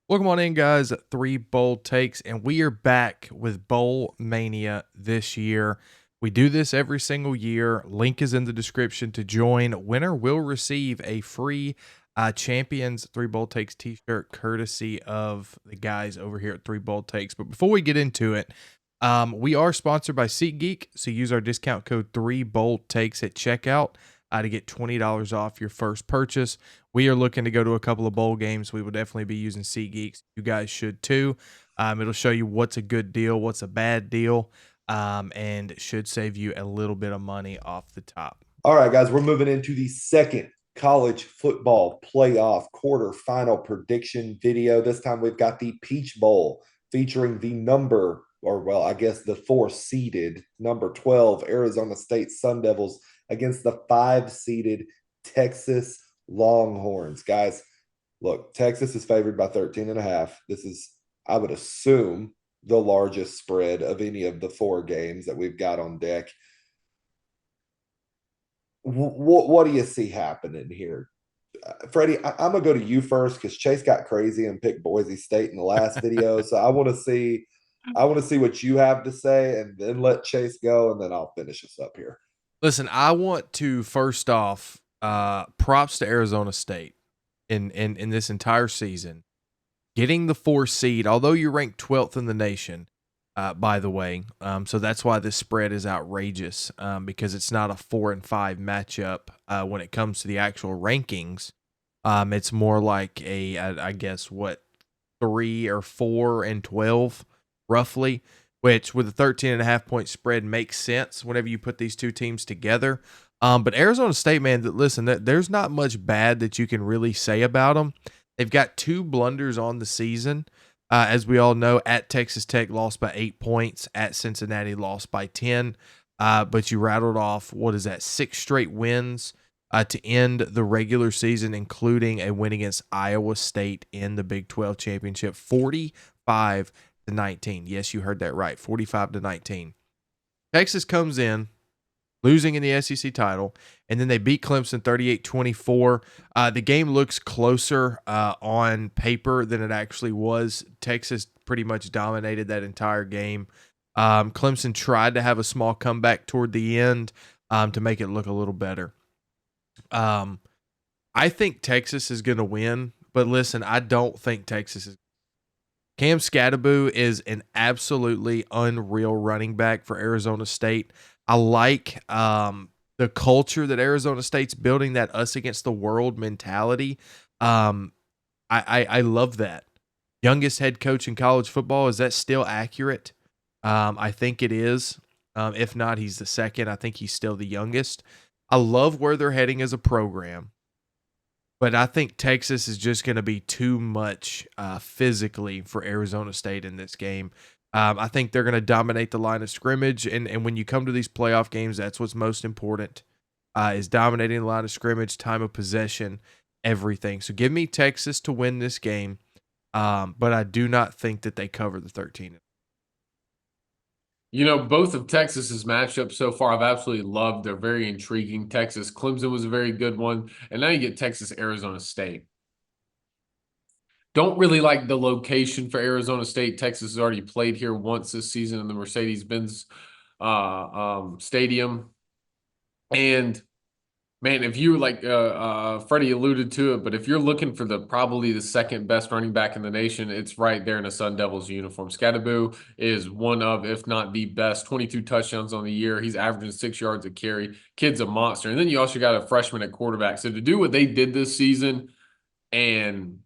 Welcome on in, guys. Three bold takes, and we are back with Bowl Mania this year. We do this every single year. Link is in the description to join. Winner will receive a free Champions Three Bold Takes t-shirt courtesy of the guys over here at Three Bold Takes. But before we get into it, we are sponsored by SeatGeek, so use our discount code 3BoldTakes at checkout to get $20 off your first purchase. We are looking to go to a couple of bowl games. We will definitely be using SeatGeeks. You guys should too. It'll show you what's a good deal, what's a bad deal, and should save you a little bit of money off the top. All right, guys, we're moving into the second college football playoff quarterfinal prediction video. This time we've got the Peach Bowl featuring the I guess the four-seeded number 12 Arizona State Sun Devils against the five-seeded Texas Longhorns. Guys, look, Texas is favored by 13 and a half. This is, I would assume, the largest spread of any of the four games that we've got on deck. What do you see happening here? Freddie, I'm gonna go to you first because Chase got crazy and picked Boise State in the last video. So I want to see what you have to say, and then let Chase go, and then I'll finish us up here. Listen, I want to first off, props to Arizona State in this entire season, getting the 4 seed. Although you're ranked 12th in the nation, by the way. So that's why this spread is outrageous, because it's not a 4 and 5 matchup when it comes to the actual rankings. It's more like I guess, 3 or 4 and 12, roughly, which with a 13.5 point spread makes sense whenever you put these two teams together. But Arizona State, man, listen, there's not much bad that you can really say about them. They've got two blunders on the season. As we all know, at Texas Tech lost by 8 points, at Cincinnati lost by 10. But you rattled off, what is that, 6 straight wins to end the regular season, including a win against Iowa State in the Big 12 championship, 45-19. Yes, you heard that right, 45-19. Texas comes in, losing in the SEC title, and then they beat Clemson 38-24. The game looks closer on paper than it actually was. Texas pretty much dominated that entire game. Clemson tried to have a small comeback toward the end to make it look a little better. I think Texas is going to win, but listen, I don't think Texas is. Cam Scatterboo is an absolutely unreal running back for Arizona State. I like the culture that Arizona State's building, that us against the world mentality. I love that. Youngest head coach in college football. Is that still accurate? I think it is. If not, he's the second. I think he's still the youngest. I love where they're heading as a program, but I think Texas is just going to be too much physically for Arizona State in this game. I think they're going to dominate the line of scrimmage, and when you come to these playoff games, that's what's most important, is dominating the line of scrimmage, time of possession, everything. So give me Texas to win this game, but I do not think that they cover the 13. Both of Texas's matchups so far I've absolutely loved. They're very intriguing. Texas Clemson was a very good one, and now you get Texas Arizona State. Don't really like the location for Arizona State. Texas has already played here once this season in the Mercedes-Benz Stadium. And man, if you like Freddie alluded to it, but if you're looking for probably the second best running back in the nation, it's right there in a Sun Devils uniform. Scatterboo is one of, if not the best, 22 touchdowns on the year. He's averaging 6 yards a carry. Kid's a monster. And then you also got a freshman at quarterback. So to do what they did this season, and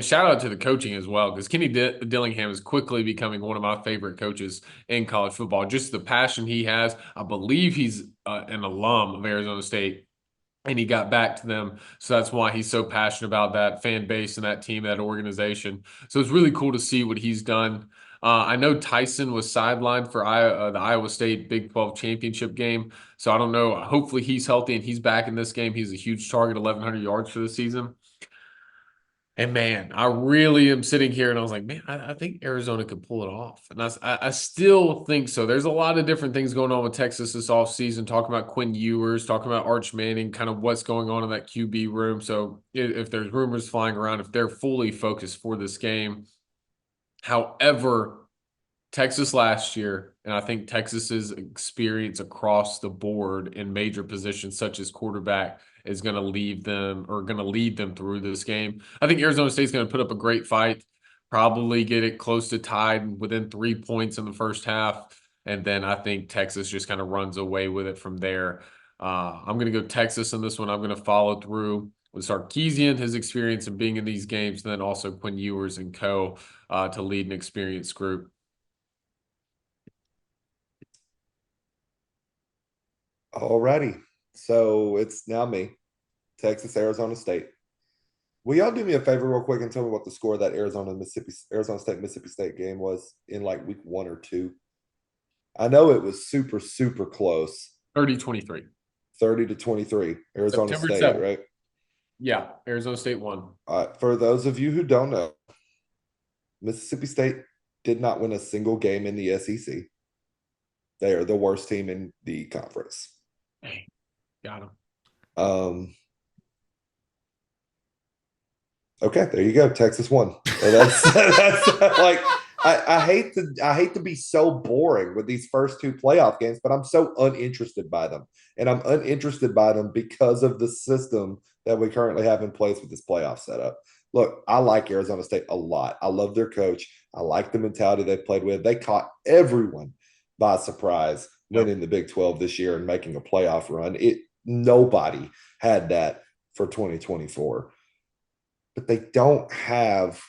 shout out to the coaching as well, because Kenny Dillingham is quickly becoming one of my favorite coaches in college football. Just the passion he has. I believe he's an alum of Arizona State, and he got back to them. So that's why he's so passionate about that fan base and that team, that organization. So it's really cool to see what he's done. I know Tyson was sidelined for the Iowa State Big 12 championship game. So I don't know. Hopefully he's healthy and he's back in this game. He's a huge target, 1,100 yards for the season. And man, I really am sitting here and I was like, man, I think Arizona could pull it off. And I still think so. There's a lot of different things going on with Texas this offseason, talking about Quinn Ewers, talking about Arch Manning, kind of what's going on in that QB room. So if there's rumors flying around, if they're fully focused for this game. However, Texas last year, and I think Texas's experience across the board in major positions such as quarterback is going to leave them or going to lead them through this game. I think Arizona State's going to put up a great fight, probably get it close to tied within 3 points in the first half. And then I think Texas just kind of runs away with it from there. I'm going to go Texas in this one. I'm going to follow through with Sarkisian, his experience in being in these games, and then also Quinn Ewers and co. To lead an experienced group. Alrighty. So it's now me, Texas, Arizona State. Will y'all do me a favor real quick and tell me what the score of that Arizona State, Mississippi State game was in like week 1 or 2? I know it was super, super close. 30-23. 30-23. Arizona September State, 7th. right? Yeah, Arizona State won. For those of you who don't know, Mississippi State did not win a single game in the SEC. They are the worst team in the conference. Hey, got him. Okay, there you go. Texas won. So that's like I hate to be so boring with these first two playoff games, but I'm so uninterested by them. And I'm uninterested by them because of the system that we currently have in place with this playoff setup. Look, I like Arizona State a lot. I love their coach. I like the mentality they played with. They caught everyone by surprise winning the Big 12 this year and making a playoff run. Nobody had that for 2024. But they don't have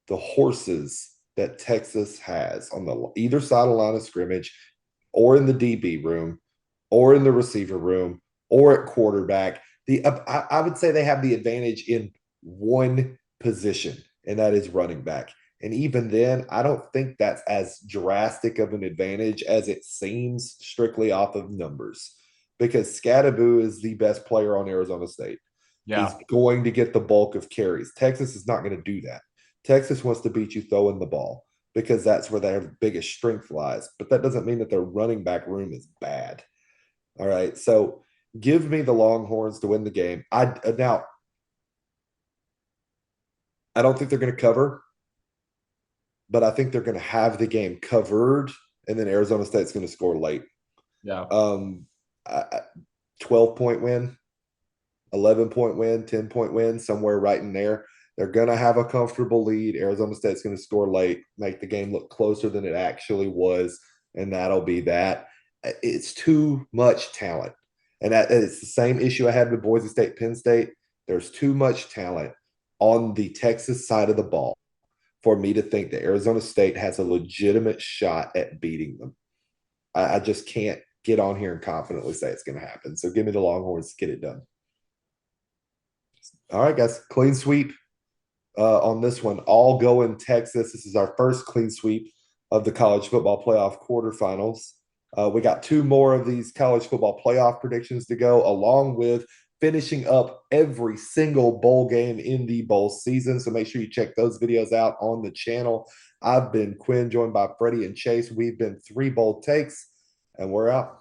the horses that Texas has on the either side of the line of scrimmage, or in the DB room, or in the receiver room, or at quarterback. I would say they have the advantage in one position, and that is running back. And even then, I don't think that's as drastic of an advantage as it seems strictly off of numbers, because Scadaboo is the best player on Arizona State. Yeah. He's going to get the bulk of carries. Texas is not going to do that. Texas wants to beat you throwing the ball because that's where their biggest strength lies. But that doesn't mean that their running back room is bad. All right. So give me the Longhorns to win the game. Now, I don't think they're going to cover, but I think they're going to have the game covered, and then Arizona State's going to score late. Yeah. 12-point win, 11-point win, 10-point win, somewhere right in there. They're going to have a comfortable lead. Arizona State's going to score late, make the game look closer than it actually was, and that'll be that. It's too much talent. And it's the same issue I had with Boise State, Penn State. There's too much talent on the Texas side of the ball for me to think that Arizona State has a legitimate shot at beating them. I just can't get on here and confidently say it's going to happen. So give me the Longhorns to get it done. All right, guys, clean sweep on this one. All going Texas. This is our first clean sweep of the college football playoff quarterfinals. We got 2 more of these college football playoff predictions to go, along with finishing up every single bowl game in the bowl season. So make sure you check those videos out on the channel. I've been Quinn, joined by Freddie and Chase. We've been 3 bold takes, and we're out.